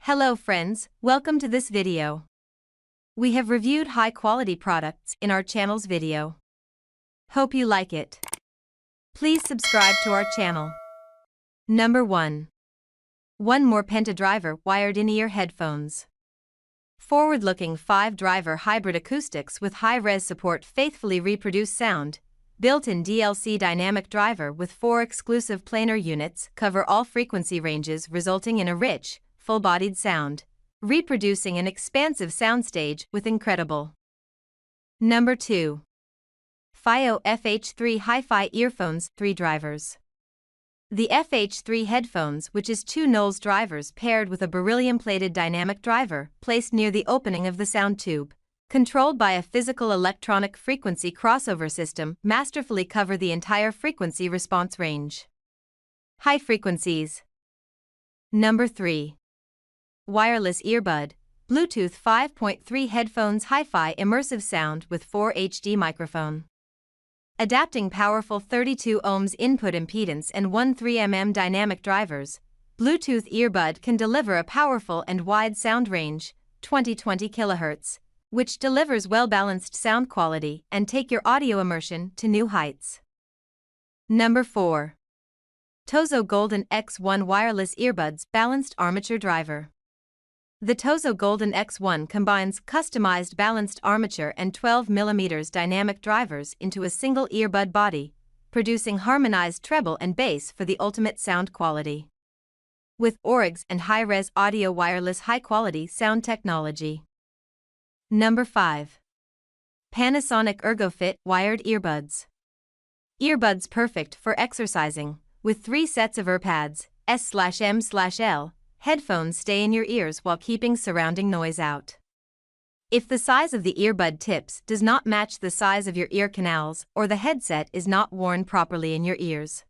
Hello friends, welcome to this video. We have reviewed high-quality products in our channel's video. Hope you like it. Please subscribe to our channel. Number 1. One more Penta driver wired in-ear headphones. Forward-looking 5-driver hybrid acoustics with high-res support faithfully reproduce sound. Built-in DLC dynamic driver with 4 exclusive planar units cover all frequency ranges, resulting in a rich, full-bodied sound, reproducing an expansive soundstage with incredible. Number 2. FIIO FH3 HiFi Earphones 3 drivers. The FH3 headphones, which is 2 Knowles drivers paired with a beryllium-plated dynamic driver placed near the opening of the sound tube, controlled by a physical electronic frequency crossover system, masterfully cover the entire frequency response range. High frequencies. Number 3. Wireless Earbud, Bluetooth 5.3 headphones HiFi immersive sound with 4 HD microphone. Adapting powerful 32 ohms input impedance and 13 mm dynamic drivers, Bluetooth Earbud can deliver a powerful and wide sound range, 20 kHz, which delivers well-balanced sound quality and take your audio immersion to new heights. Number 4. TOZO Golden X1 Wireless Earbuds Balanced Armature Driver. The TOZO Golden X1 combines customized balanced armature and 12 mm dynamic drivers into a single earbud body, producing harmonized treble and bass for the ultimate sound quality. With Orgs and high-res audio wireless high-quality sound technology. Number 5. Panasonic ErgoFit Wired Earbuds. Earbuds perfect for exercising, with 3 sets of Earpads, S/M/L. Headphones stay in your ears while keeping surrounding noise out. If the size of the earbud tips does not match the size of your ear canals or the headset is not worn properly in your ears,